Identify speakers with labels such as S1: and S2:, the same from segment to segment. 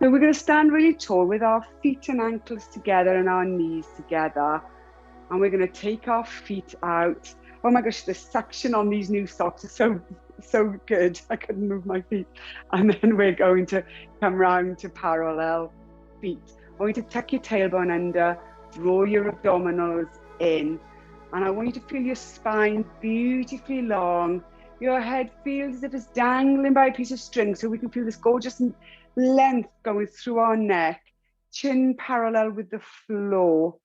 S1: So we're going to stand really tall with our feet and ankles together and our knees together. And we're going to take our feet out. Oh my gosh, the suction on these new socks is so good. I couldn't move my feet. And then we're going to come round to parallel feet. I want you to tuck your tailbone under, draw your abdominals in. And I want you to feel your spine beautifully long. Your head feels as if it's dangling by a piece of string, so we can feel this gorgeous length going through our neck, chin parallel with the floor.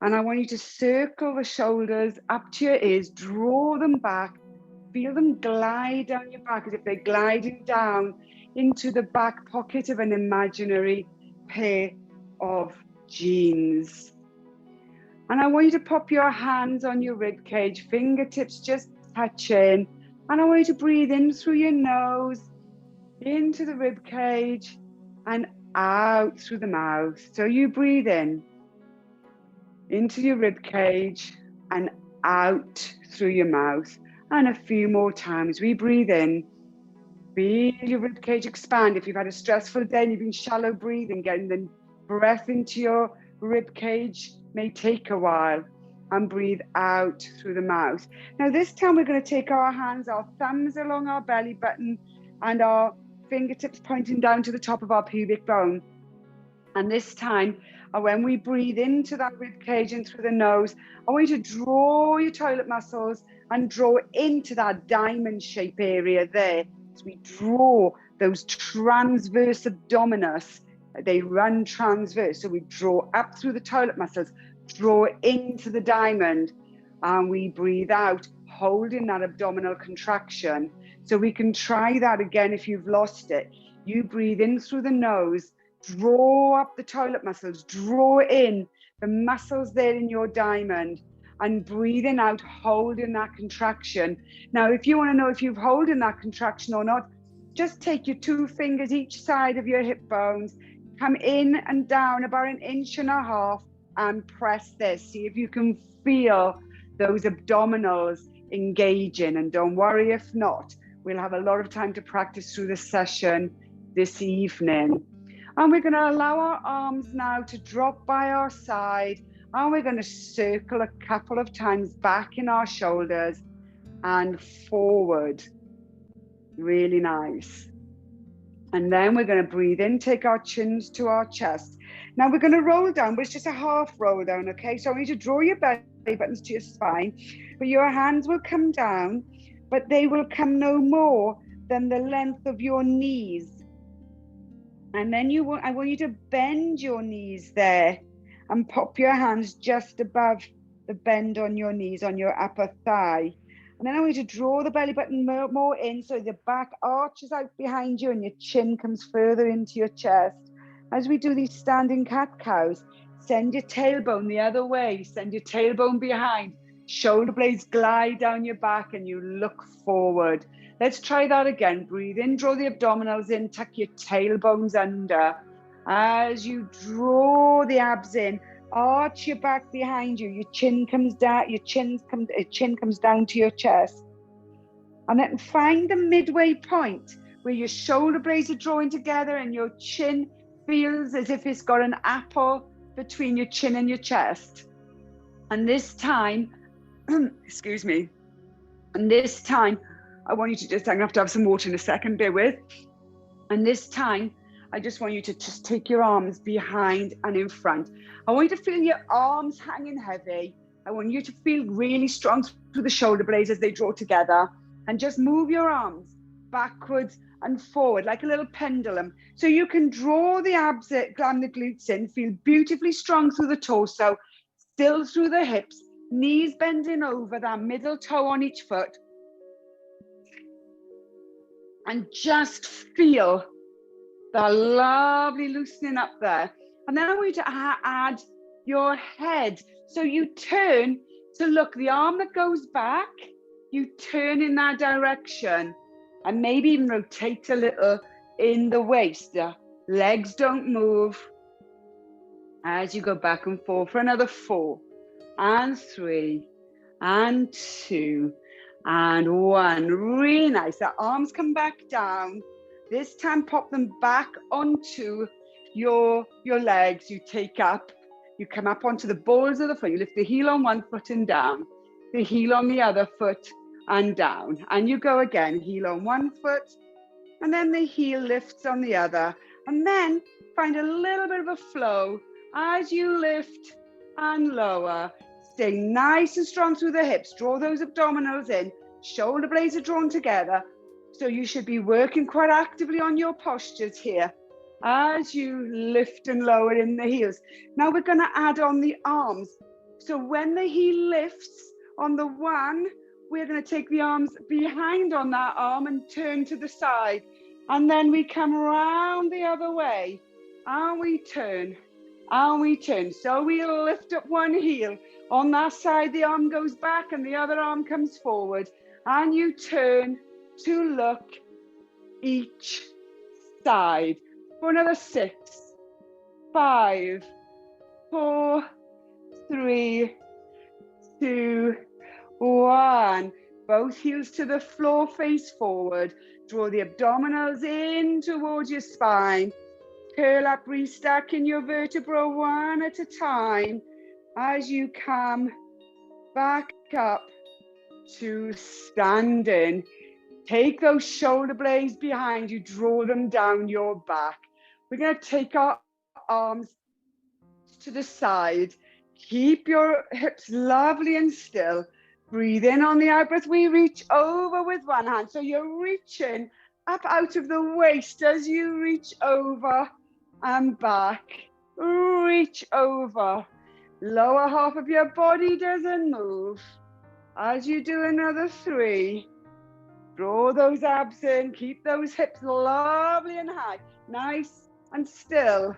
S1: And I want you to circle the shoulders up to your ears, draw them back, feel them glide down your back as if they're gliding down into the back pocket of an imaginary pair of jeans. And I want you to pop your hands on your rib cage, fingertips just touching. And I want you to breathe in through your nose, into the rib cage, and out through the mouth. So you breathe in, into your rib cage, and out through your mouth. And a few more times. We breathe in, feel your rib cage expand. If you've had a stressful day and you've been shallow breathing, getting the breath into your rib cage may take a while. And breathe out through the mouth. Now this time we're going to take our hands, our thumbs along our belly button and our fingertips pointing down to the top of our pubic bone. And this time, when we breathe into that rib cage and through the nose, I want you to draw your toilet muscles and draw into that diamond shape area there. So we draw those transverse abdominis. They run transverse. So we draw up through the toilet muscles, draw into the diamond, and we breathe out, holding that abdominal contraction. So we can try that again if you've lost it. You breathe in through the nose, draw up the toilet muscles, draw in the muscles there in your diamond, and breathing out, holding that contraction. Now, if you want to know if you've holding that contraction or not, just take your 2 fingers each side of your hip bones, come in and down about 1.5 inches, and press this. See if you can feel those abdominals engaging, and don't worry if not. We'll have a lot of time to practice through the session this evening. And we're going to allow our arms now to drop by our side, and we're going to circle a couple of times back in our shoulders and forward. Really nice. And then we're going to breathe in, take our chins to our chest. Now we're going to roll down, but it's just a half roll down, okay? So I want you to draw your belly buttons to your spine, but your hands will come down, but they will come no more than the length of your knees. And then I want you to bend your knees there and pop your hands just above the bend on your knees, on your upper thigh. And then I want you to draw the belly button more in so the back arches out behind you and your chin comes further into your chest. As we do these standing cat-cows, send your tailbone the other way, send your tailbone behind, shoulder blades glide down your back and you look forward. Let's try that again. Breathe in, draw the abdominals in, tuck your tailbones under. As you draw the abs in, arch your back behind you, your chin comes down, chin comes down to your chest. And then find the midway point where your shoulder blades are drawing together and your chin feels as if it's got an apple between your chin and your chest. And this time, excuse me, and this time, I want you to just, I'm gonna have to have some water in a second, bear with. And this time, I just want you to just take your arms behind and in front. I want you to feel your arms hanging heavy. I want you to feel really strong through the shoulder blades as they draw together, and just move your arms backwards and forward like a little pendulum. So you can draw the abs and the glutes in, feel beautifully strong through the torso, still through the hips, knees bending over, that middle toe on each foot. And just feel the lovely loosening up there. And then I want you to add your head. So you turn to look, the arm that goes back, you turn in that direction and maybe even rotate a little in the waist. The legs don't move as you go back and forth for another 4 and 3 and 2 and 1. Really nice. The arms come back down. This time, pop them back onto your legs. You take up, you come up onto the balls of the foot. You lift the heel on one foot and down, the heel on the other foot and down. And you go again, heel on one foot, and then the heel lifts on the other. And then find a little bit of a flow as you lift and lower. Stay nice and strong through the hips. Draw those abdominals in. Shoulder blades are drawn together. So you should be working quite actively on your postures here as you lift and lower in the heels. Now we're going to add on the arms. So when the heel lifts on the one, we're going to take the arms behind on that arm and turn to the side. And then we come round the other way and we turn and we turn. So we lift up one heel. On that side, the arm goes back and the other arm comes forward. And you turn to look each side. For another 6, 5, 4, 3, 2, 1. Both heels to the floor, face forward. Draw the abdominals in towards your spine. Curl up, restacking your vertebra one at a time as you come back up to standing. Take those shoulder blades behind you, draw them down your back. We're going to take our arms to the side. Keep your hips lovely and still. Breathe in on the out breath. We reach over with one hand. So you're reaching up out of the waist as you reach over and back. Reach over. Lower half of your body doesn't move. As you do another 3, draw those abs in. Keep those hips lovely and high. Nice and still.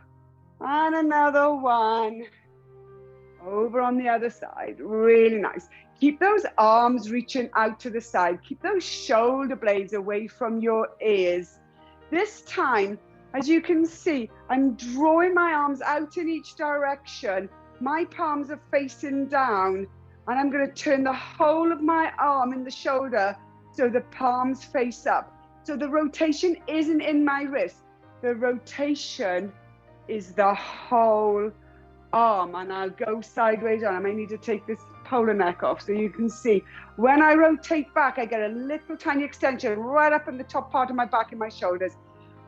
S1: And another 1. Over on the other side. Really nice. Keep those arms reaching out to the side. Keep those shoulder blades away from your ears. This time, as you can see, I'm drawing my arms out in each direction. My palms are facing down, and I'm going to turn the whole of my arm in the shoulder so the palms face up. So the rotation isn't in my wrist. The rotation is the whole arm, and I'll go sideways on. I may need to take this polar neck off so you can see. When I rotate back, I get a little tiny extension right up in the top part of my back and my shoulders,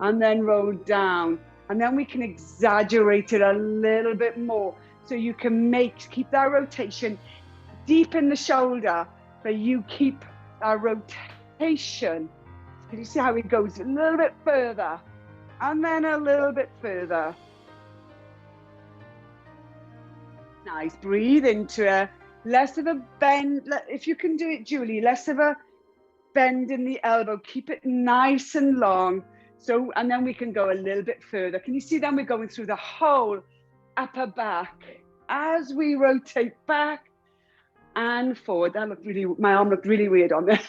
S1: and then roll down. And then we can exaggerate it a little bit more. So you can keep that rotation deep in the shoulder, but you keep that rotation. Can you see how it goes a little bit further? And then a little bit further. Nice. Breathe into a less of a bend. If you can do it, Julie, less of a bend in the elbow. Keep it nice and long. So, and then we can go a little bit further. Can you see then we're going through the whole upper back as we rotate back and forward. That looked really, my arm looked really weird on there.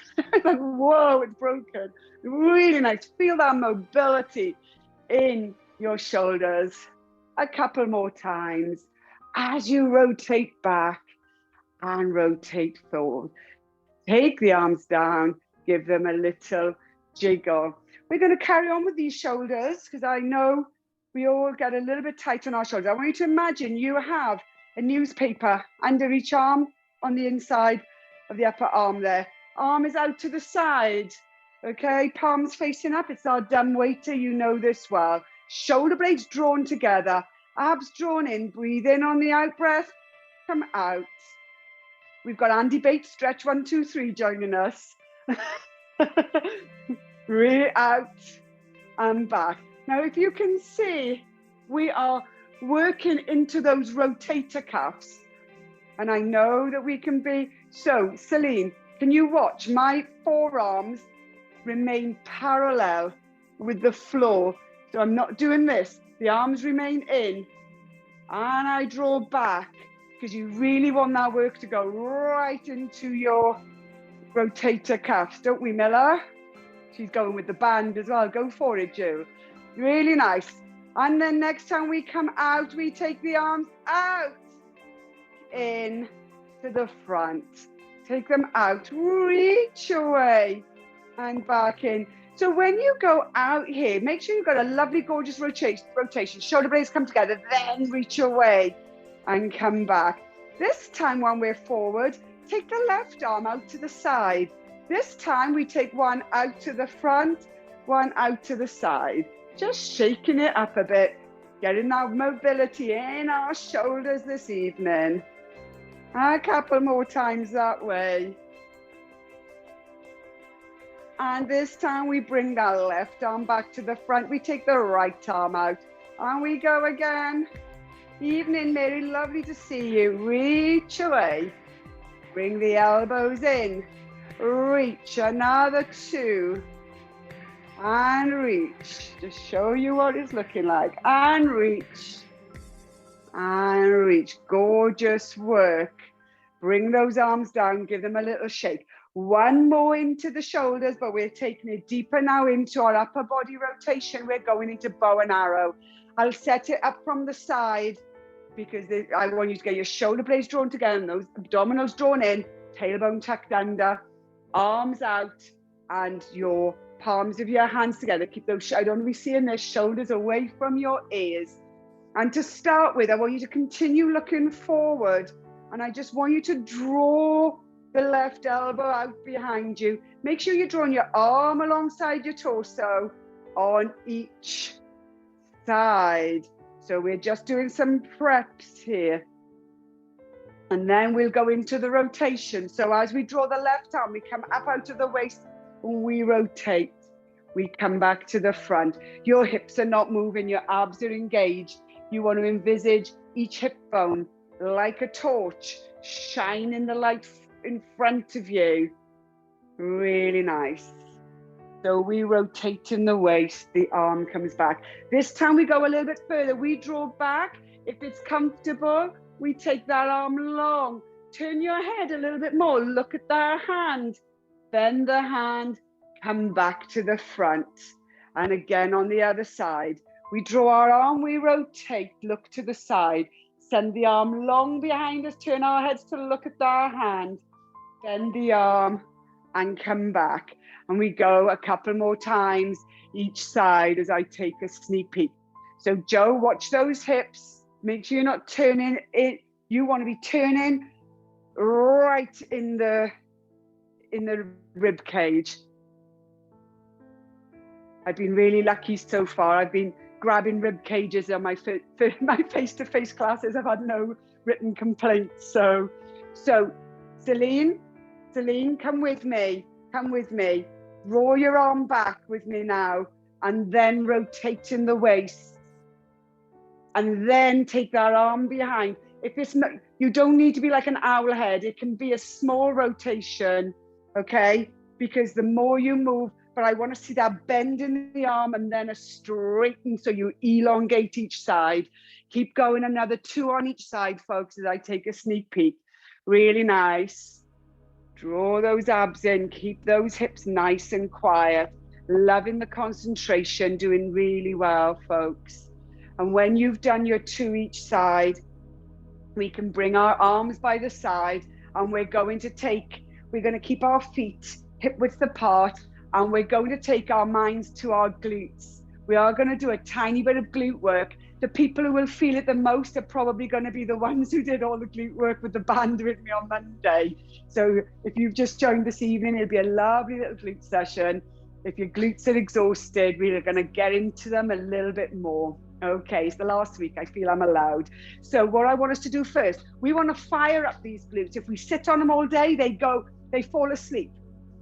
S1: Like, whoa, it's broken. Really nice. Feel that mobility in your shoulders. A couple more times as you rotate back and rotate forward. Take the arms down, give them a little jiggle. We're going to carry on with these shoulders because I know we all get a little bit tight on our shoulders. I want you to imagine you have a newspaper under each arm on the inside of the upper arm there. Arm is out to the side, okay? Palms facing up. It's our dumb waiter. You know this well. Shoulder blades drawn together, abs drawn in. Breathe in on the out breath, come out. We've got Andy Bates, stretch 1, 2, 3 joining us. Really out and back. Now, if you can see, we are working into those rotator cuffs. And I know that we can be, so Celine, can you watch my forearms remain parallel with the floor? So I'm not doing this. The arms remain in and I draw back because you really want that work to go right into your rotator cuffs, don't we, Miller? She's going with the band as well. Go for it, Jill. Really nice. And then next time we come out, we take the arms out, in to the front. Take them out, reach away and back in. So when you go out here, make sure you've got a lovely, gorgeous rotation. Shoulder blades come together, then reach away and come back. This time when we're forward, take the left arm out to the side. This time we take one out to the front, one out to the side. Just shaking it up a bit, getting that mobility in our shoulders this evening. A couple more times that way. And this time we bring that left arm back to the front. We take the right arm out and we go again. Evening, Mary, lovely to see you. Reach away. Bring the elbows in. Reach, another 2. And reach. Just show you what it's looking like. And reach. And reach. Gorgeous work. Bring those arms down, give them a little shake. One more into the shoulders, but we're taking it deeper now into our upper body rotation. We're going into bow and arrow. I'll set it up from the side because I want you to get your shoulder blades drawn together and those abdominals drawn in, tailbone tucked under, arms out, and your palms of your hands together. Keep those, I don't want to be seeing their shoulders away from your ears. And to start with, I want you to continue looking forward. And I just want you to draw the left elbow out behind you. Make sure you're drawing your arm alongside your torso on each side. So we're just doing some preps here. And then we'll go into the rotation. So as we draw the left arm, we come up out of the waist, we rotate. We come back to the front. Your hips are not moving, your abs are engaged. You want to envisage each hip bone like a torch, shining the light in front of you. Really nice. So we rotate in the waist, the arm comes back. This time we go a little bit further. We draw back. If it's comfortable, we take that arm long. Turn your head a little bit more. Look at that hand. Bend the hand, come back to the front. And again on the other side. We draw our arm, we rotate, look to the side. Send the arm long behind us, turn our heads to look at our hand. Bend the arm and come back. And we go a couple more times each side as I take a sneak peek. So Joe, watch those hips. Make sure you're not turning it. You want to be turning right in the rib cage. I've been really lucky so far. I've been grabbing rib cages on my face-to-face classes. I've had no written complaints. So Celine, come with me. Draw your arm back with me now, and then rotate in the waist. And then take that arm behind. If it's not, you don't need to be like an owl head. It can be a small rotation, okay? Because the more you move, but I want to see that bend in the arm and then a straighten, so you elongate each side. Keep going, another 2 on each side, folks, as I take a sneak peek. Really nice. Draw those abs in, keep those hips nice and quiet. Loving the concentration, doing really well, folks. And when you've done your 2 each side, we can bring our arms by the side, and we're going to keep our feet hip width apart, and we're going to take our minds to our glutes. We are going to do a tiny bit of glute work. The people who will feel it the most are probably going to be the ones who did all the glute work with the band with me on Monday. So if you've just joined this evening, it'll be a lovely little glute session. If your glutes are exhausted, we're going to get into them a little bit more. Okay, it's the last week, I feel I'm allowed. So what I want us to do first, we want to fire up these glutes. If we sit on them all day, they fall asleep.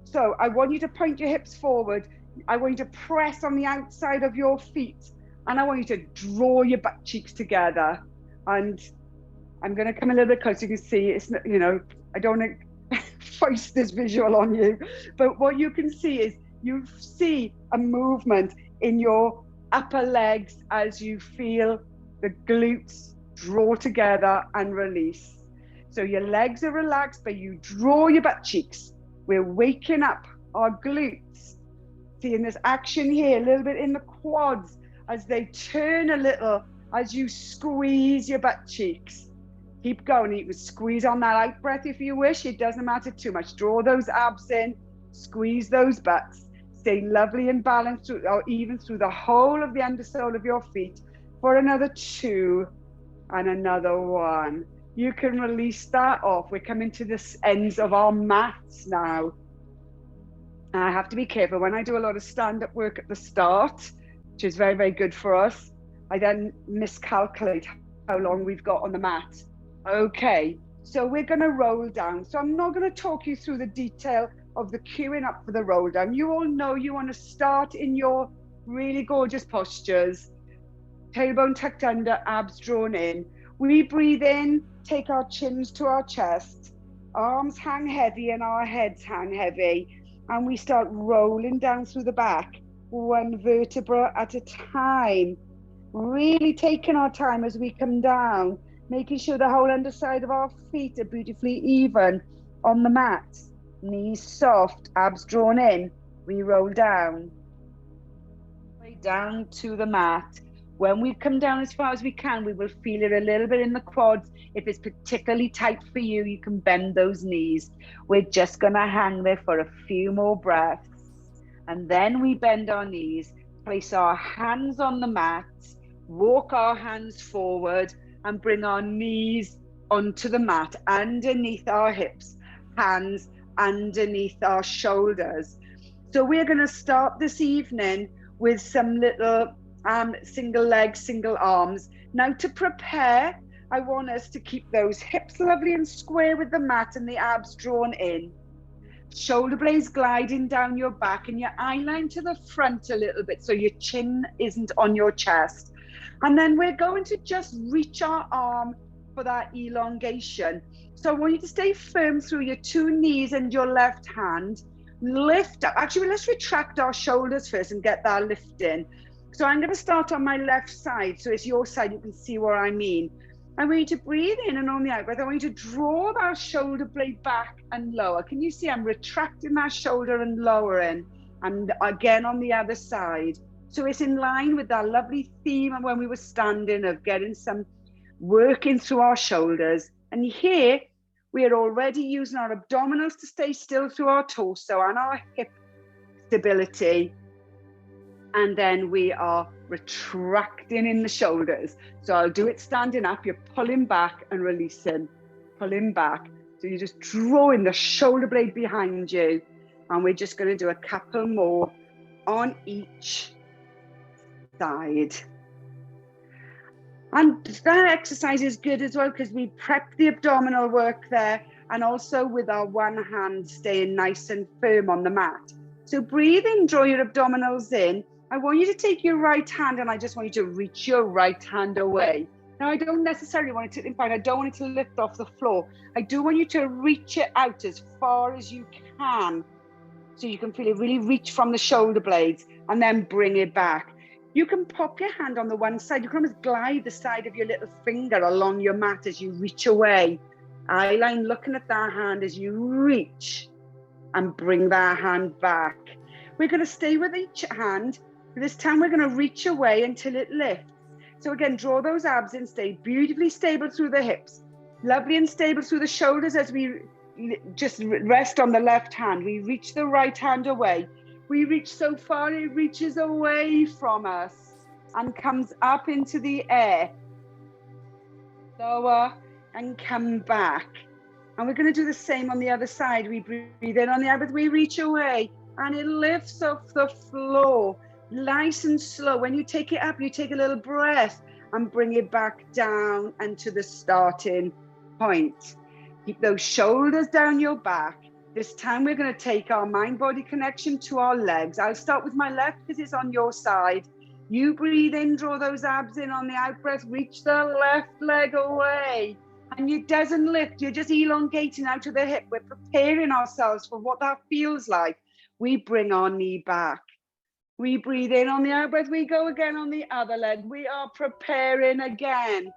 S1: So I want you to point your hips forward. I want you to press on the outside of your feet, and I want you to draw your butt cheeks together. And I'm going to come a little bit closer. You can see it's, I don't want to force this visual on you, but what you can see is you see a movement in your upper legs as you feel the glutes draw together and release. So your legs are relaxed, but you draw your butt cheeks. We're waking up our glutes. Seeing this action here, a little bit in the quads as they turn a little as you squeeze your butt cheeks. Keep going. You can squeeze on that out breath if you wish. It doesn't matter too much. Draw those abs in, squeeze those butts. stay lovely and balanced through, or even through the whole of the undersole of your feet for another 2 and another 1. You can release that off. We're coming to the ends of our mats now. And I have to be careful when I do a lot of stand-up work at the start, which is very, very good for us. I then miscalculate how long we've got on the mat. Okay, so we're going to roll down. So I'm not going to talk you through the detail of the queuing up for the roll down. You all know you want to start in your really gorgeous postures. Tailbone tucked under, abs drawn in. We breathe in, take our chins to our chest. Arms hang heavy and our heads hang heavy. And we start rolling down through the back, 1 vertebra at a time. Really taking our time as we come down, making sure the whole underside of our feet are beautifully even on the mat. Knees soft, abs drawn in. We roll down. Way down to the mat. When we come down as far as we can, we will feel it a little bit in the quads. If it's particularly tight for you, you can bend those knees. We're just going to hang there for a few more breaths. And then we bend our knees, place our hands on the mat, walk our hands forward and bring our knees onto the mat, underneath our hips, hands underneath our shoulders. So we're going to start this evening with some little single legs, single arms. Now to prepare, I want us to keep those hips lovely and square with the mat and the abs drawn in. Shoulder blades gliding down your back and your eye line to the front a little bit so your chin isn't on your chest. And then we're going to just reach our arm for that elongation. So I want you to stay firm through your 2 knees and your left hand. Lift up. Actually, let's retract our shoulders first and get that lift in. So I'm going to start on my left side. So it's your side, you can see what I mean. I want you to breathe in, and on the out breath, I want you to draw that shoulder blade back and lower. Can you see I'm retracting that shoulder and lowering? And again on the other side. So it's in line with that lovely theme of when we were standing, of getting some working through our shoulders. And here we are already using our abdominals to stay still through our torso and our hip stability. And then we are retracting in the shoulders. So I'll do it standing up. You're pulling back and releasing, pulling back. So you're just drawing the shoulder blade behind you. And we're just going to do a couple more on each side. And that exercise is good as well because we prep the abdominal work there, and also with our one hand staying nice and firm on the mat. So breathe in, draw your abdominals in. I want you to take your right hand and I just want you to reach your right hand away. Now, I don't necessarily want it to, in fact, I don't want it to lift off the floor. I do want you to reach it out as far as you can. So you can feel it really reach from the shoulder blades and then bring it back. You can pop your hand on the one side. You can almost glide the side of your little finger along your mat as you reach away. Eye line looking at that hand as you reach and bring that hand back. We're going to stay with each hand. This time we're going to reach away until it lifts. So again, draw those abs in, stay beautifully stable through the hips. Lovely and stable through the shoulders as we just rest on the left hand. We reach the right hand away. We reach so far it reaches away from us and comes up into the air. Lower and come back. And we're going to do the same on the other side. We breathe in on the abs, we reach away and it lifts off the floor. Nice and slow. When you take it up, you take a little breath and bring it back down and to the starting point. Keep those shoulders down your back. This time we're going to take our mind-body connection to our legs. I'll start with my left because it's on your side. You breathe in, draw those abs in on the out breath, reach the left leg away. And it doesn't lift, you're just elongating out to the hip. We're preparing ourselves for what that feels like. We bring our knee back. We breathe in on the out breath, we go again on the other leg. We are preparing again.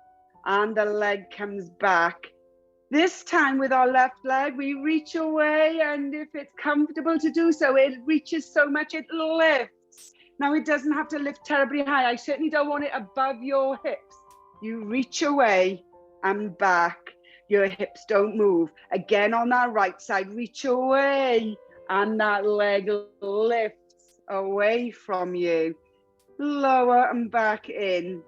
S1: And the leg comes back. This time with our left leg, we reach away, and if it's comfortable to do so, it reaches so much it lifts. Now it doesn't have to lift terribly high. I certainly don't want it above your hips. You reach away and back. Your hips don't move. Again on that right side, reach away, and that leg lifts. away from you. Lower and back in.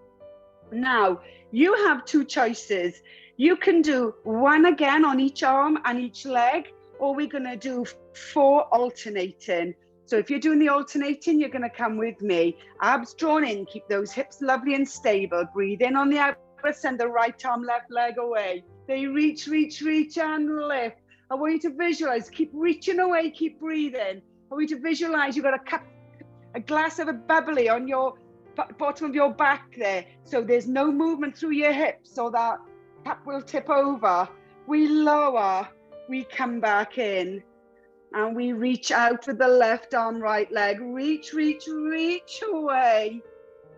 S1: Now, you have two choices. You can do one again on each arm and each leg, or we're going to do 4 alternating. So if you're doing the alternating, you're going to come with me. Abs drawn in, keep those hips lovely and stable. Breathe in on the out breath, send the right arm, left leg away. They reach, reach, reach and lift. I want you to visualize, keep reaching away, keep breathing. I want you to visualize you've got a glass of a bubbly on your bottom of your back there. So there's no movement through your hips, so that cup will tip over. We lower, we come back in. And we reach out with the left arm, right leg. Reach, reach, reach away.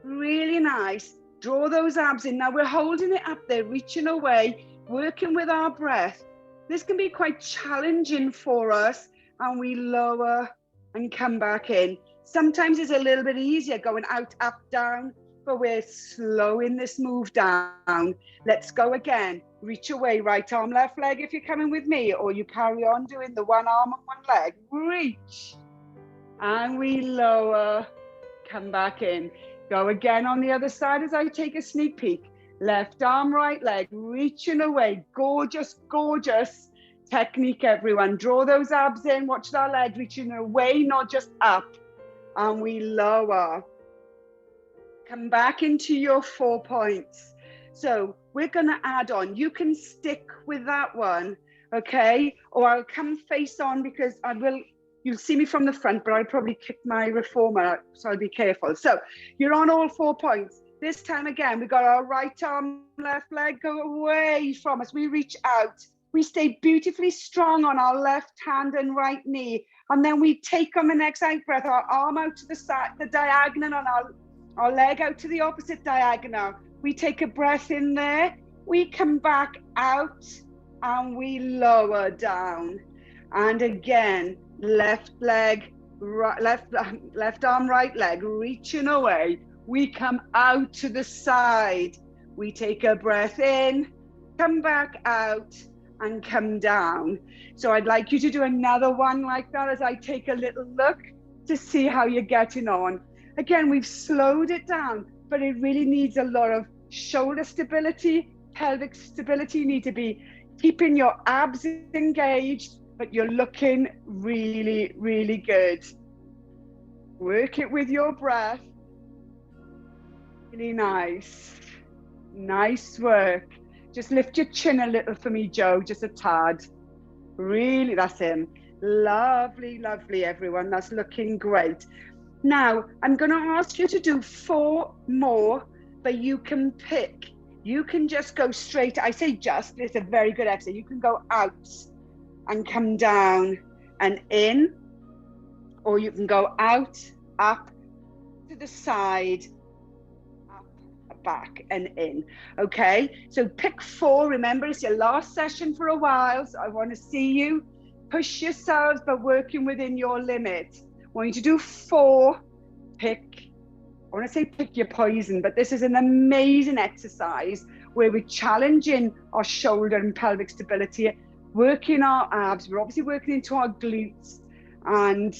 S1: Really nice. Draw those abs in. Now we're holding it up there, reaching away, working with our breath. This can be quite challenging for us. And we lower and come back in. Sometimes it's a little bit easier going out, up, down, but we're slowing this move down. Let's go again. Reach away, right arm, left leg if you're coming with me, or you carry on doing the one arm and one leg. Reach. And we lower, come back in. Go again on the other side as I take a sneak peek. Left arm, right leg, reaching away. Gorgeous, gorgeous technique, everyone. Draw those abs in, watch that leg reaching away, not just up. And we lower. Come back into your 4 points. So we're going to add on. You can stick with that one, okay? Or I'll come face on because you'll see me from the front, but I'll probably kick my reformer, so I'll be careful. So you're on all 4 points. This time again, we got our right arm, left leg go away from us. We reach out. We stay beautifully strong on our left hand and right knee. And then we take on the next out breath, our arm out to the side, the diagonal, and our leg out to the opposite diagonal. We take a breath in there, we come back out, and we lower down. And again, left leg, right, left arm, right leg, reaching away. We come out to the side. We take a breath in, come back out, and come down. So I'd like you to do another one like that as I take a little look to see how you're getting on. Again, we've slowed it down, but it really needs a lot of shoulder stability, pelvic stability. You need to be keeping your abs engaged, but you're looking really, really good. Work it with your breath. Really nice. Nice work. Just lift your chin a little for me, Joe, just a tad. Really, that's him. Lovely, lovely, everyone. That's looking great. Now, I'm going to ask you to do 4 more, but you can pick. You can just go straight. I say just, it's a very good exercise. You can go out and come down and in, or you can go out, up, to the side, up, back and in. Okay, so pick 4. Remember, it's your last session for a while, so I want to see you push yourselves, but working within your limit. I want you to do 4. Pick, I want to say pick your poison, but this is an amazing exercise where we're challenging our shoulder and pelvic stability, working our abs. We're obviously working into our glutes, and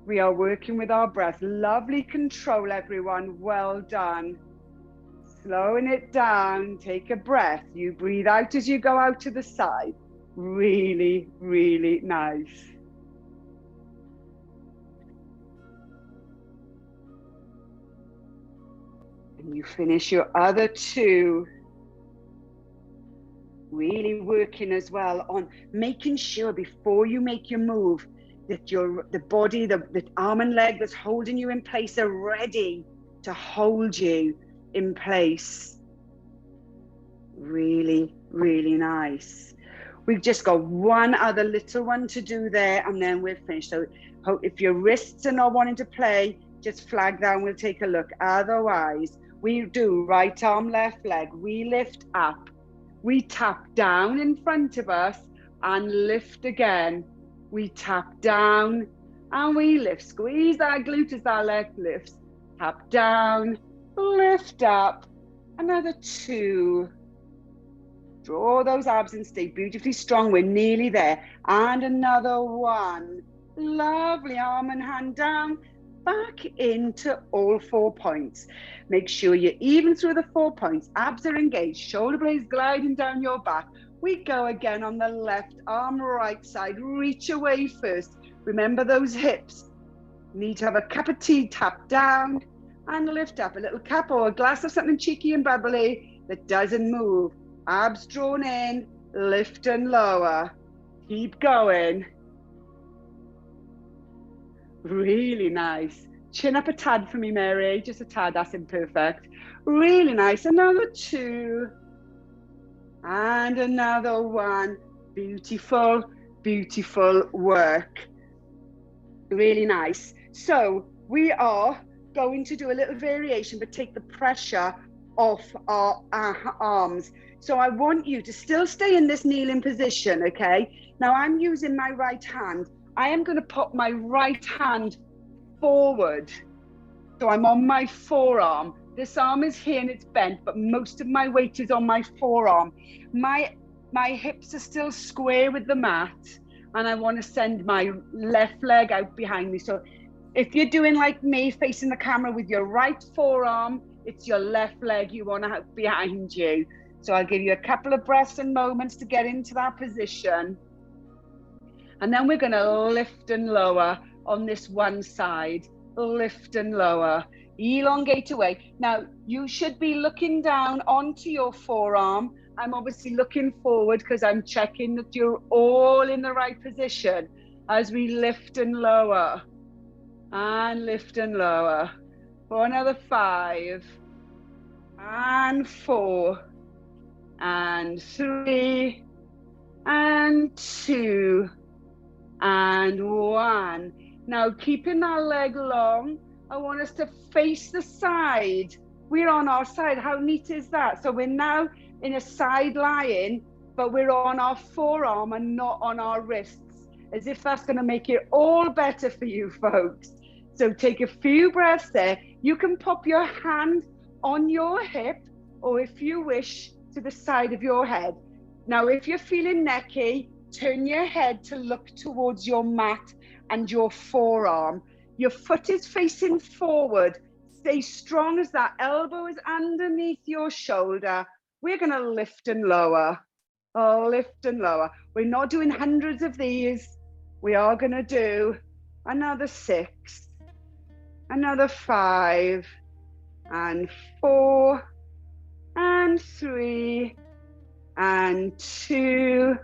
S1: we are working with our breath. Lovely control, everyone. Well done. Slowing it down. Take a breath. You breathe out as you go out to the side. Really, really nice. And you finish your other 2. Really working as well on making sure before you make your move that the body, the arm and leg that's holding you in place are ready to hold you in place. Really, really nice. We've just got one other little one to do there, and then we're finished. So if your wrists are not wanting to play, just flag down, we'll take a look. Otherwise, we do right arm, left leg. We lift up. We tap down in front of us and lift again. We tap down and we lift. Squeeze that glute as that leg lifts. Tap down, lift up. Another 2. Draw those abs and stay beautifully strong. We're nearly there. And another 1. Lovely. Arm and hand down. back into all 4 points. Make sure you're even through the 4 points. Abs are engaged, shoulder blades gliding down your back. We go again on the left arm, right side. Reach away first. Remember those hips. Need to have a cup of tea, tap down and lift up. A little cup or a glass of something cheeky and bubbly that doesn't move. Abs drawn in, lift and lower. Keep going. Really nice. Chin up a tad for me, Mary. Just a tad, that's imperfect. Really nice. Another 2. And another 1. Beautiful, beautiful work. Really nice. So we are going to do a little variation, but take the pressure off our arms. So I want you to still stay in this kneeling position, okay? Now I'm using my right hand. I am going to put my right hand forward. So I'm on my forearm. This arm is here and it's bent, but most of my weight is on my forearm. My hips are still square with the mat, and I want to send my left leg out behind me. So if you're doing like me, facing the camera with your right forearm, it's your left leg you want to have behind you. So I'll give you a couple of breaths and moments to get into that position. And then we're going to lift and lower on this one side. Lift and lower. Elongate away. Now, you should be looking down onto your forearm. I'm obviously looking forward because I'm checking that you're all in the right position as we lift and lower. And lift and lower. For another 5. And 4. And 3. And 2. And 1. Now, keeping that leg long, I want us to face the side. We're on our side. How neat is that? So we're now in a side lying, but we're on our forearm and not on our wrists, as if that's going to make it all better for you folks. So take a few breaths there. You can pop your hand on your hip, or if you wish, to the side of your head. Now, if you're feeling necky, turn your head to look towards your mat and your forearm. Your foot is facing forward. Stay strong as that elbow is underneath your shoulder. We're going to lift and lower. Oh, lift and lower. We're not doing hundreds of these. We are going to do another 6, another 5, and 4, and 3, and 2,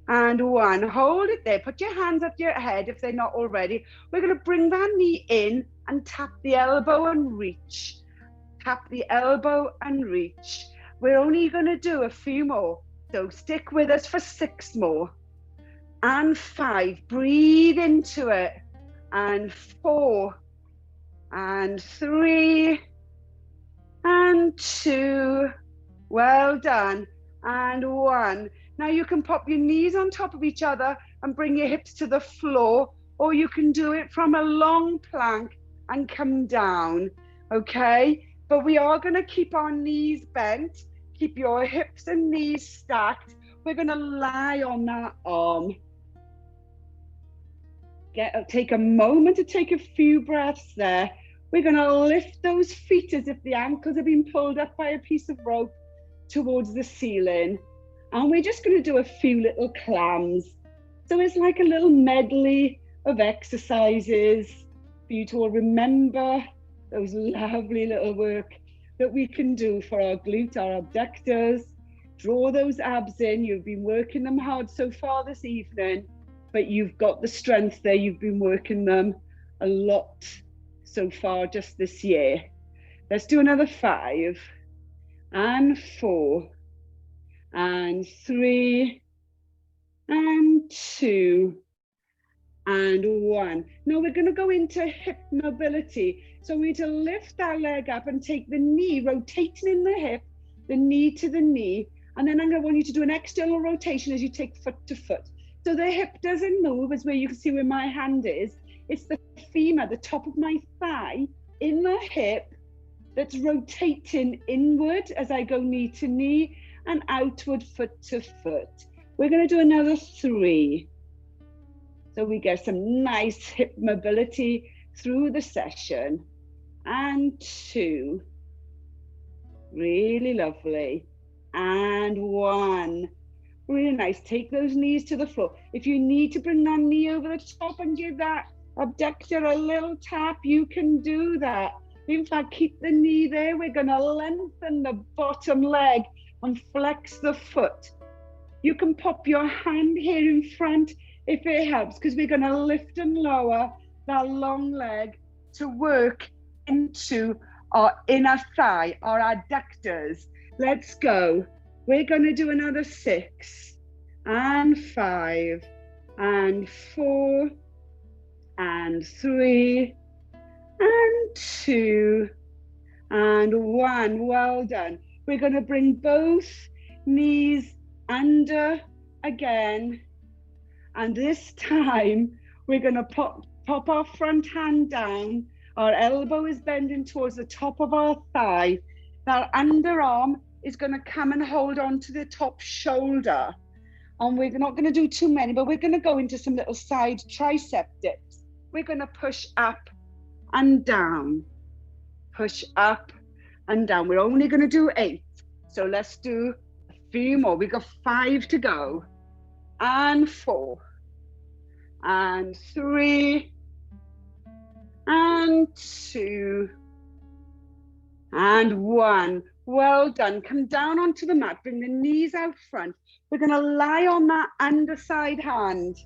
S1: and 1. Hold it there. Put your hands up your head if they're not already. We're going to bring that knee in and tap the elbow and reach. Tap the elbow and reach. We're only going to do a few more. So stick with us for 6 more. And 5. Breathe into it. And 4. And 3. And 2. Well done. And 1. Now you can pop your knees on top of each other and bring your hips to the floor, or you can do it from a long plank and come down, okay? But we are going to keep our knees bent. Keep your hips and knees stacked. We're going to lie on that arm. Take a moment to take a few breaths there. We're going to lift those feet as if the ankles have been pulled up by a piece of rope towards the ceiling. And we're just going to do a few little clams. So it's like a little medley of exercises for you to all remember those lovely little work that we can do for our glute, our abductors. Draw those abs in. You've been working them hard so far this evening, but you've got the strength there. You've been working them a lot so far just this year. Let's do another 5, and 4, and 3, and 2, and 1. Now we're going to go into hip mobility. So we need to lift our leg up and take the knee, rotating in the hip, the knee to the knee. And then I'm going to want you to do an external rotation as you take foot to foot. So the hip doesn't move, as where you can see where my hand is. It's the femur, the top of my thigh, in the hip, that's rotating inward as I go knee to knee and outward foot to foot. We're going to do another 3. So we get some nice hip mobility. through the session. And 2. Really lovely. And 1. Really nice. Take those knees to the floor. If you need to bring that knee over the top and give that abductor a little tap, you can do that. In fact, keep the knee there. We're going to lengthen the bottom leg and flex the foot. You can pop your hand here in front if it helps, because we're going to lift and lower that long leg to work into our inner thigh, our adductors. Let's go. We're going to do another 6 and 5 and 4 and 3 and 2 and 1. Well done. We're going to bring both knees under again, and this time we're going to pop our front hand down. Our elbow is bending towards the top of our thigh. That underarm is going to come and hold on to the top shoulder, and we're not going to do too many, but we're going to go into some little side tricep dips. We're going to push up and down, push up and down. We're only going to do 8, so let's do a few more. We've got 5 to go, and 4 and 3 and 2 and 1. Well done. Come down onto the mat, bring the knees out front. We're going to lie on that underside hand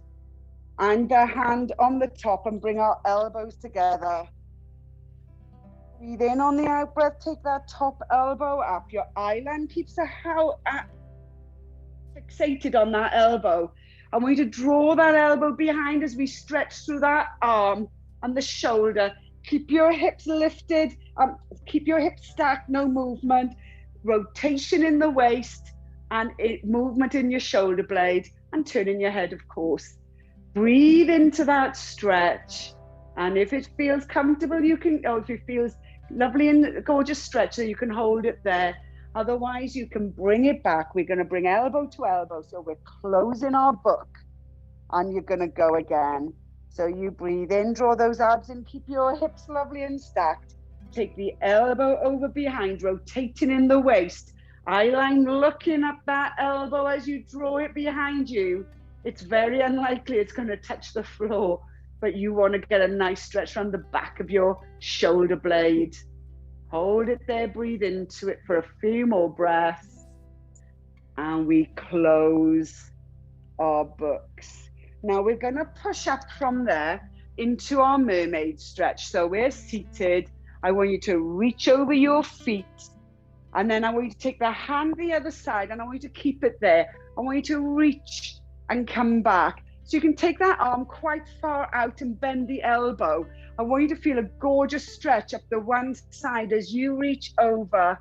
S1: and the hand on the top and bring our elbows together. Breathe in on the out breath, take that top elbow up. Your eyeline keeps fixated on that elbow. I want you to draw that elbow behind as we stretch through that arm and the shoulder. Keep your hips lifted, keep your hips stacked, no movement. Rotation in the waist and movement in your shoulder blade, and turning your head, of course. Breathe into that stretch. And if it feels comfortable, you can, or if it feels lovely and gorgeous stretch, so you can hold it there. Otherwise, you can bring it back. We're going to bring elbow to elbow. So we're closing our book and you're going to go again. So you breathe in, draw those abs in, keep your hips lovely and stacked. Take the elbow over behind, rotating in the waist. Eyeline looking up that elbow as you draw it behind you. It's very unlikely it's going to touch the floor, but you want to get a nice stretch around the back of your shoulder blade. Hold it there, breathe into it for a few more breaths. And we close our books. Now we're going to push up from there into our mermaid stretch. So we're seated. I want you to reach over your feet. And then I want you to take the hand the other side and I want you to keep it there. I want you to reach and come back. So you can take that arm quite far out and bend the elbow. I want you to feel a gorgeous stretch up the one side as you reach over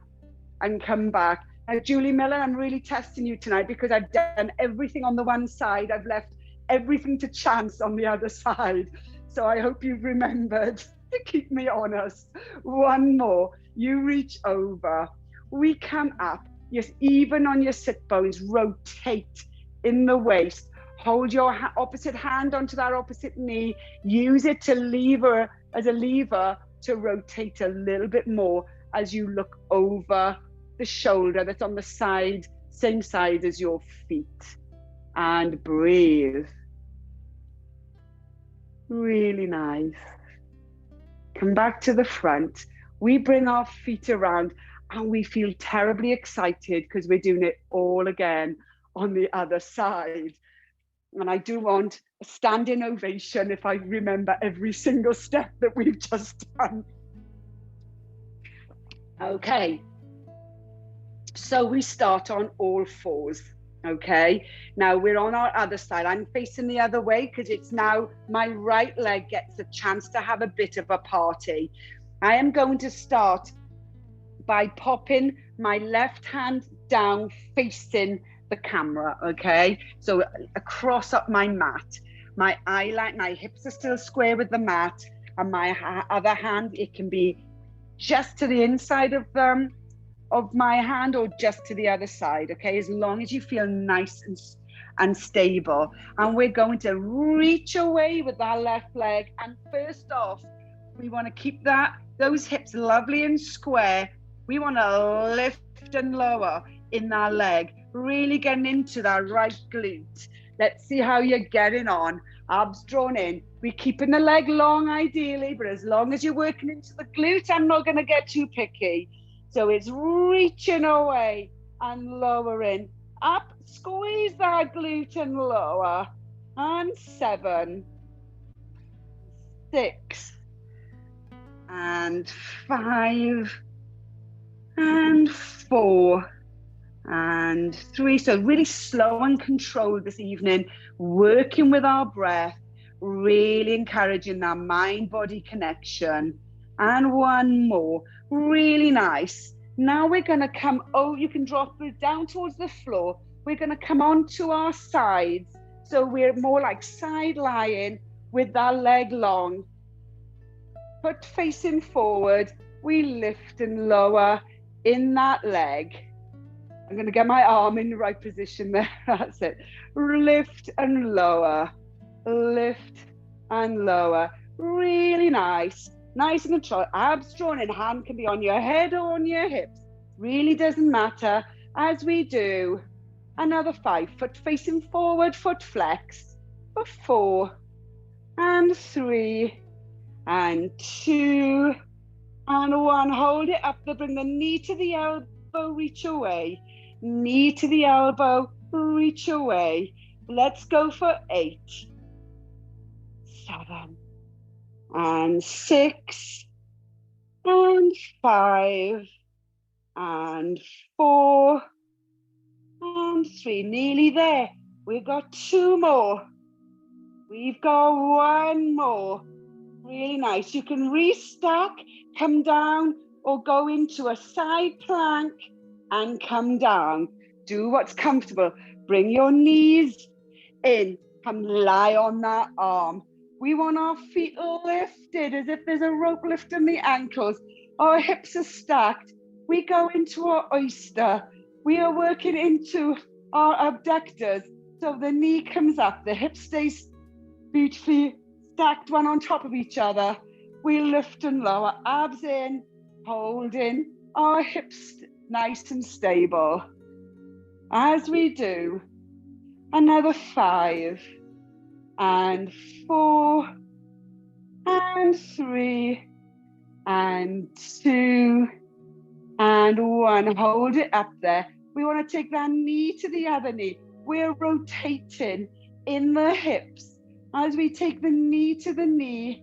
S1: and come back. Now, Julie Miller, I'm really testing you tonight because I've done everything on the one side. I've left everything to chance on the other side. So I hope you've remembered to keep me honest. One more. You reach over. We come up. Yes, even on your sit bones, rotate in the waist. Hold your opposite hand onto that opposite knee. Use it to lever, as a lever to rotate a little bit more as you look over the shoulder that's on the side, same side as your feet. And breathe. Really nice. Come back to the front. We bring our feet around and we feel terribly excited because we're doing it all again on the other side. And I do want a standing ovation if I remember every single step that we've just done. Okay. So we start on all fours. Okay. Now we're on our other side. I'm facing the other way because it's now my right leg gets a chance to have a bit of a party. I am going to start by popping my left hand down facing the camera, okay? So across up my mat, my eyeline, my hips are still square with the mat, and my other hand, it can be just to the inside of my hand or just to the other side, okay? As long as you feel nice and stable. And we're going to reach away with our left leg, and first off, We want to keep those hips lovely and square. We want to lift and lower in that leg, really getting into that right glute. Let's see how you're getting on. Abs drawn in. We're keeping the leg long ideally, but as long as you're working into the glute, I'm not going to get too picky. So it's reaching away and lowering. Up, squeeze that glute and lower. And 7, 6, and 5, and 4, and 3. So really slow and controlled this evening, working with our breath, really encouraging that mind-body connection. And 1 more, really nice. Now we're going to come, you can drop it down towards the floor. We're going to come onto our sides. So we're more like side lying with that leg long. Foot facing forward, we lift and lower in that leg. I'm going to get my arm in the right position there. That's it. Lift and lower. Lift and lower. Really nice. Nice and controlled. Abs drawn in. Hand can be on your head or on your hips. Really doesn't matter. As we do. Another 5. Foot facing forward. Foot flexed. For 4. And 3. And 2. And 1. Hold it up there. Bring the knee to the elbow. Reach away. Knee to the elbow, reach away. Let's go for 8, 7, and 6, and 5, and 4, and 3. Nearly there. We've got 2 more. We've got 1 more. Really nice. You can restack, come down, or go into a side plank and come down. Do what's comfortable. Bring your knees in. Come lie on that arm. We want our feet lifted as if there's a rope lifting the ankles. Our hips are stacked. We go into our oyster. We are working into our abductors. So the knee comes up. The hip stays beautifully stacked one on top of each other. We lift and lower. Abs in, holding our hips nice and stable. As we do, another 5, and 4, and 3, and 2, and 1. Hold it up there. We want to take that knee to the other knee. We're rotating in the hips as we take the knee to the knee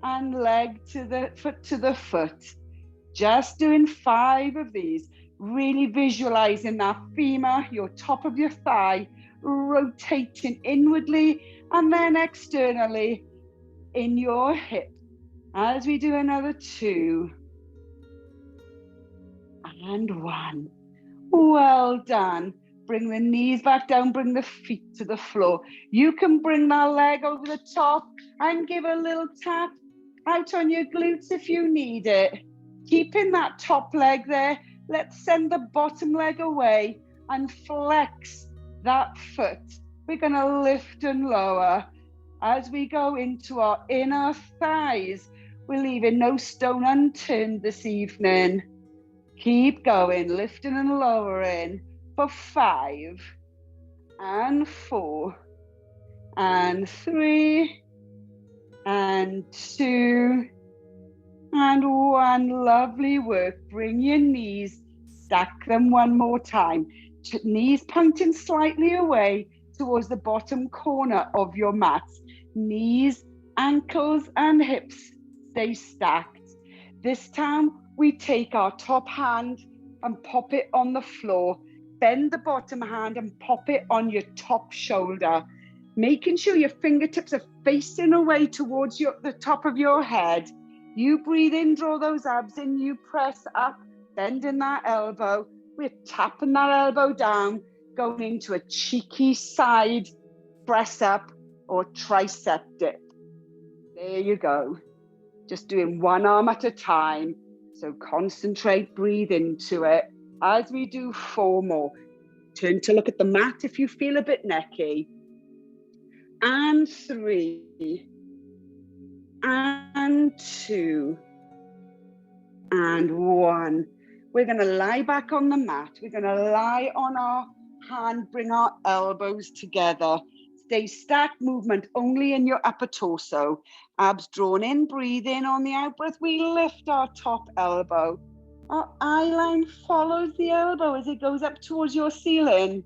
S1: and leg to the foot to the foot. Just doing 5 of these. Really visualizing that femur, your top of your thigh, rotating inwardly and then externally in your hip. As we do another 2, and 1. Well done. Bring the knees back down, bring the feet to the floor. You can bring that leg over the top and give a little tap out on your glutes if you need it. Keeping that top leg there. Let's send the bottom leg away and flex that foot. We're going to lift and lower as we go into our inner thighs. We're leaving no stone unturned this evening. Keep going, lifting and lowering for 5, and 4, and 3, and 2, and 1. Lovely work. Bring your knees, stack them one more time. Knees pointing slightly away towards the bottom corner of your mat. Knees, ankles, and hips stay stacked. This time we take our top hand and pop it on the floor. Bend the bottom hand and pop it on your top shoulder, making sure your fingertips are facing away towards the top of your head. You breathe in, draw those abs in, you press up, bending that elbow. We're tapping that elbow down, going into a cheeky side press up or tricep dip. There you go. Just doing one arm at a time. So concentrate, breathe into it. As we do 4 more, turn to look at the mat if you feel a bit necky. And 3, and 2 and 1. We're going to lie back on the mat. We're going to lie on our hand, bring our elbows together. Stay stacked movement only in your upper torso. Abs drawn in, breathe in on the out breath. We lift our top elbow. Our eye line follows the elbow as it goes up towards your ceiling.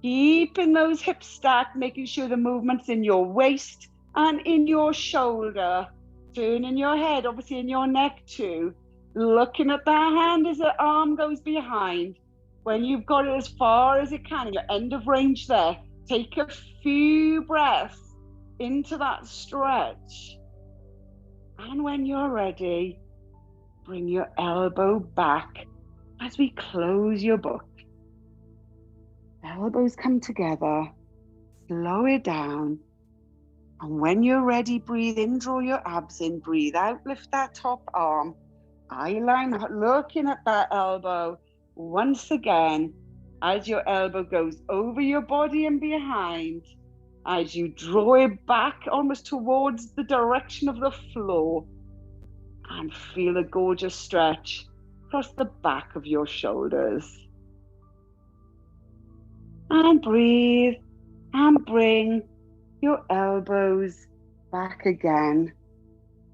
S1: Keeping those hips stacked, making sure the movement's in your waist and in your shoulder. Turning your head, obviously in your neck too. Looking at that hand as the arm goes behind. When you've got it as far as it can, your end of range there, take a few breaths into that stretch. And when you're ready, bring your elbow back as we close your book. Elbows come together, slow it down. And when you're ready, breathe in, draw your abs in, breathe out, lift that top arm. Eye line, looking at that elbow. Once again, as your elbow goes over your body and behind, as you draw it back almost towards the direction of the floor, and feel a gorgeous stretch across the back of your shoulders. And breathe and bring your elbows back again.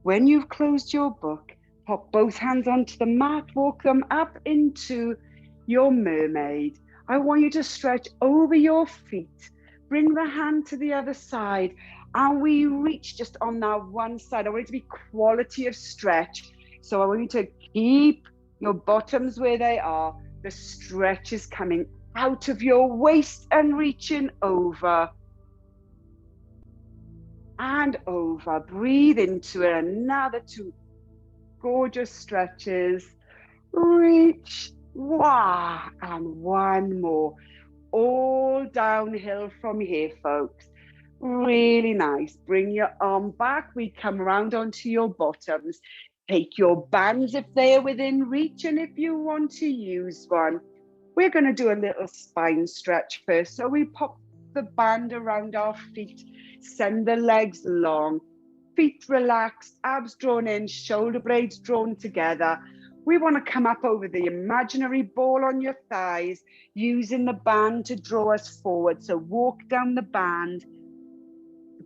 S1: When you've closed your book, pop both hands onto the mat, walk them up into your mermaid. I want you to stretch over your feet. Bring the hand to the other side, and we reach just on that one side. I want it to be quality of stretch. So I want you to keep your bottoms where they are. The stretch is coming out of your waist and reaching over. And over. Breathe into it. Another 2 gorgeous stretches. Reach. Wow. And one more. All downhill from here, folks. Really nice. Bring your arm back. We come around onto your bottoms. Take your bands if they are within reach, and if you want to use one. We're going to do a little spine stretch first. So we pop the band around our feet. Send the legs long. Feet relaxed, abs drawn in, shoulder blades drawn together. We want to come up over the imaginary ball on your thighs, using the band to draw us forward. So walk down the band.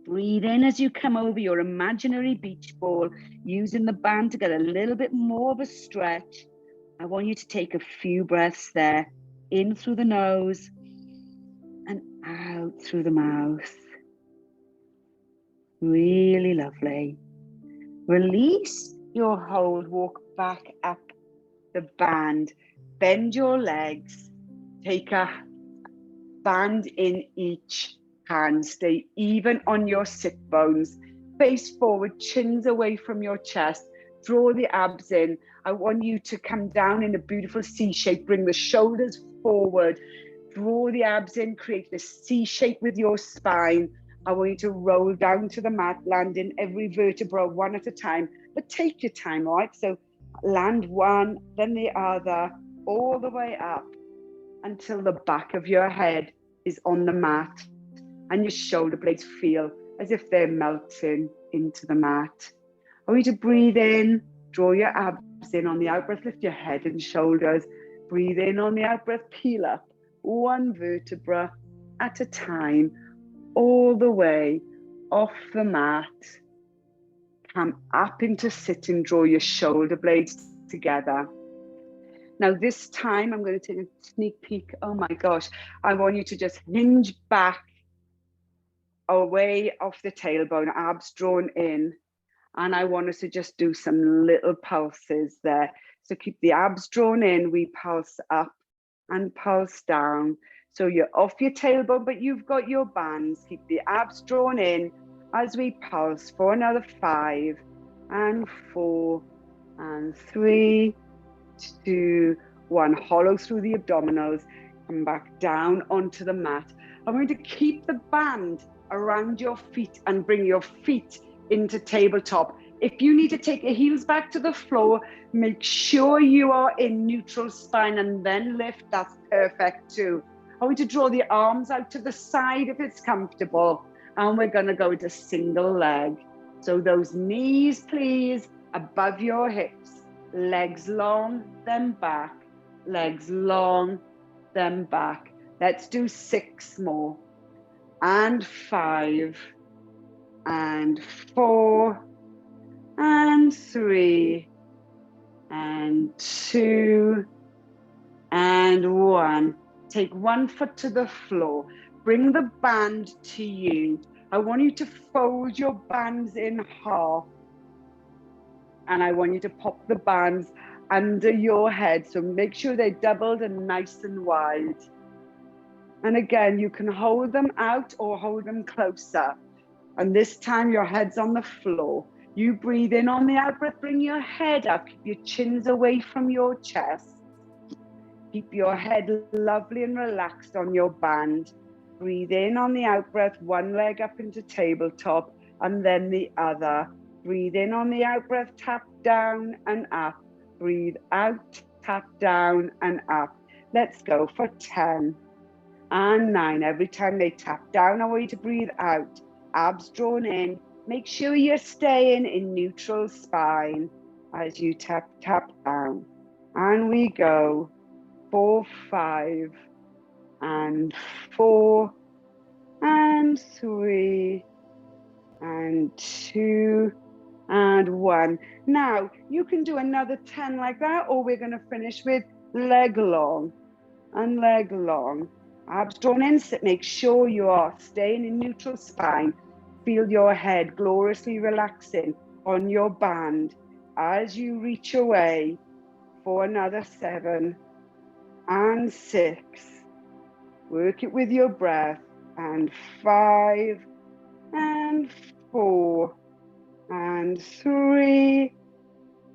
S1: Breathe in as you come over your imaginary beach ball, using the band to get a little bit more of a stretch. I want you to take a few breaths there, in through the nose and out through the mouth. Really lovely. Release your hold, walk back up the band, bend your legs, take a band in each hand, stay even on your sit bones, face forward, chins away from your chest, draw the abs in. I want you to come down in a beautiful C shape, bring the shoulders forward, draw the abs in, create this C shape with your spine. I want you to roll down to the mat, land in every vertebra one at a time, but take your time, all right? So land one, then the other, all the way up until the back of your head is on the mat and your shoulder blades feel as if they're melting into the mat. I want you to breathe in, draw your abs in on the out breath, lift your head and shoulders. Breathe in on the out breath, peel up one vertebra at a time, all the way off the mat. Come up into sitting, draw your shoulder blades together. Now this time I'm going to take a sneak peek. Oh my gosh, I want you to just hinge back away off the tailbone, abs drawn in. And I want us to just do some little pulses there. So keep the abs drawn in, we pulse up and pulse down. So you're off your tailbone, but you've got your bands. Keep the abs drawn in as we pulse for another 5 and 4 and 3, 2, 1. Hollow through the abdominals. Come back down onto the mat. I'm going to keep the band around your feet and bring your feet into tabletop. If you need to take your heels back to the floor, make sure you are in neutral spine and then lift. That's perfect too. I want you to draw the arms out to the side if it's comfortable. And we're going to go into single leg. So those knees, please, above your hips. Legs long, then back. Legs long, then back. Let's do 6 more. And 5. And 4. And 3. And 2. And 1. Take one foot to the floor. Bring the band to you. I want you to fold your bands in half. And I want you to pop the bands under your head. So make sure they're doubled and nice and wide. And again, you can hold them out or hold them closer. And this time your head's on the floor. You breathe in on the out breath, bring your head up, keep your chins away from your chest. Keep your head lovely and relaxed on your band. Breathe in on the out breath, one leg up into tabletop and then the other. Breathe in on the out breath, tap down and up. Breathe out, tap down and up. Let's go for 10 and 9. Every time they tap down, I want you to breathe out. Abs drawn in. Make sure you're staying in neutral spine as you tap down. And we go 4, 5, and 4, and 3, and 2, and 1. Now, you can do another 10 like that, or we're going to finish with leg long and leg long. Abs drawn in, make sure you are staying in neutral spine. Feel your head gloriously relaxing on your band as you reach away for another 7 and 6. Work it with your breath. And 5 and 4 and 3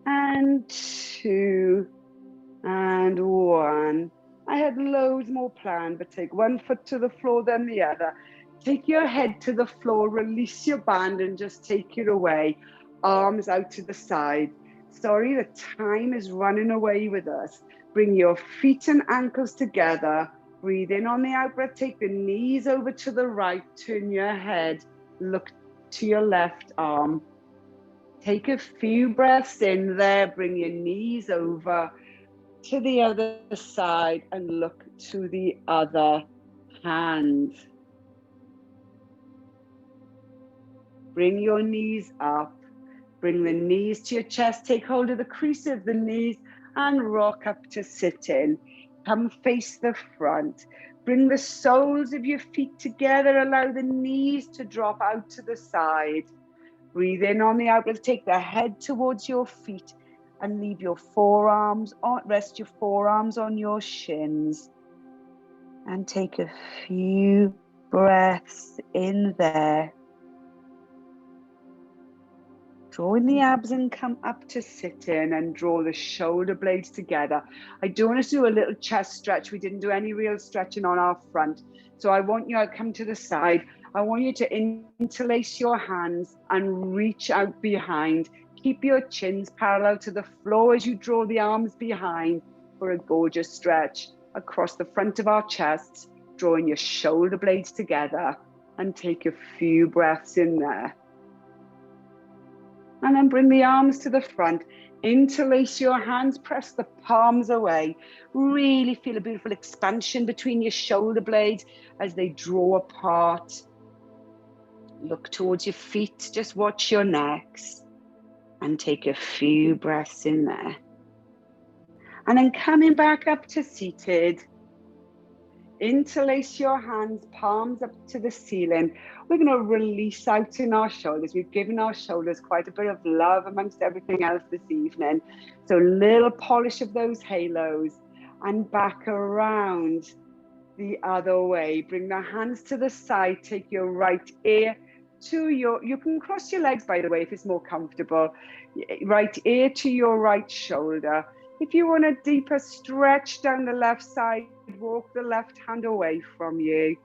S1: and 2 and 1. I had loads more planned, but take one foot to the floor, then the other. Take your head to the floor, release your band and just take it away. Arms out to the side. Sorry, the time is running away with us. Bring your feet and ankles together. Breathe in on the out breath. Take the knees over to the right. Turn your head. Look to your left arm. Take a few breaths in there. Bring your knees over to the other side and look to the other hand. Bring your knees up. Bring the knees to your chest. Take hold of the crease of the knees and rock up to sitting. Come face the front. Bring the soles of your feet together. Allow the knees to drop out to the side. Breathe in on the out breath. Take the head towards your feet and leave your forearms on. Rest your forearms on your shins. And take a few breaths in there. Draw in the abs and come up to sitting and draw the shoulder blades together. I do want to do a little chest stretch. We didn't do any real stretching on our front. So I want you to come to the side. I want you to interlace your hands and reach out behind. Keep your chins parallel to the floor as you draw the arms behind for a gorgeous stretch across the front of our chests, drawing your shoulder blades together and take a few breaths in there. And then bring the arms to the front. Interlace your hands, press the palms away. Really feel a beautiful expansion between your shoulder blades as they draw apart. Look towards your feet, just watch your necks. And take a few breaths in there. And then coming back up to seated. Interlace your hands, palms up to the ceiling. We're going to release out in our shoulders. We've given our shoulders quite a bit of love amongst everything else this evening. So a little polish of those halos and back around the other way. Bring the hands to the side. Take your right ear to your, you can cross your legs, by the way, if it's more comfortable. Right ear to your right shoulder. If you want a deeper stretch down the left side, walk the left hand away from you,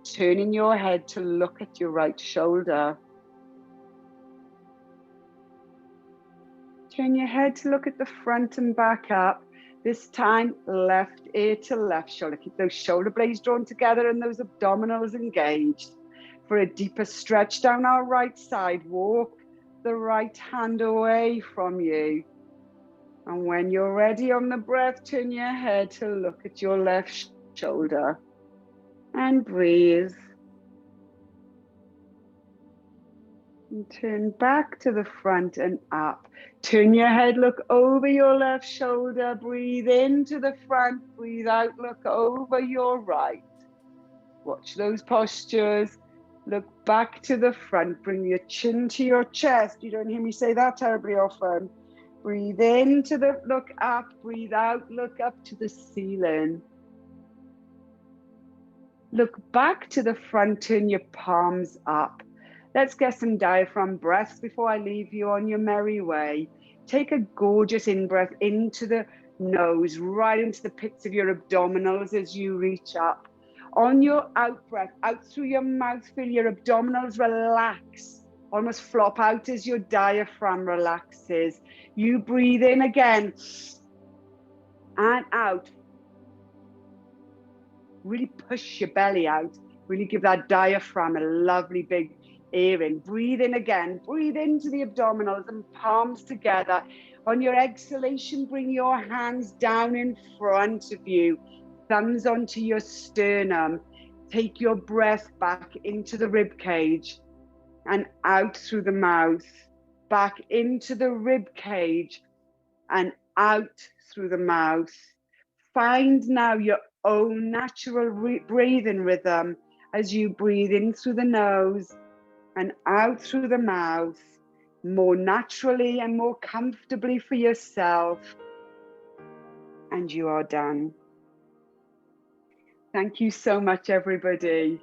S1: turning your head to look at your right shoulder. Turn your head to look at the front and back up. This time, left ear to left shoulder. Keep those shoulder blades drawn together and those abdominals engaged. For a deeper stretch down our right side, walk the right hand away from you. And when you're ready on the breath, turn your head to look at your left shoulder and breathe. And turn back to the front and up. Turn your head, look over your left shoulder, breathe into the front, breathe out, look over your right. Watch those postures. Look back to the front, bring your chin to your chest. You don't hear me say that terribly often. Breathe in to the, look up, breathe out, look up to the ceiling. Look back to the front, turn your palms up. Let's get some diaphragm breaths before I leave you on your merry way. Take a gorgeous in-breath into the nose, right into the pits of your abdominals as you reach up. On your out-breath, out through your mouth, feel your abdominals relax, almost flop out as your diaphragm relaxes. You breathe in again and out. Really push your belly out. Really give that diaphragm a lovely big air in. Breathe in again. Breathe into the abdominals and palms together. On your exhalation, bring your hands down in front of you. Thumbs onto your sternum. Take your breath back into the rib cage and out through the mouth. Back into the rib cage and out through the mouth. Find now your own natural breathing rhythm as you breathe in through the nose and out through the mouth, more naturally and more comfortably for yourself. And you are done. Thank you so much, everybody.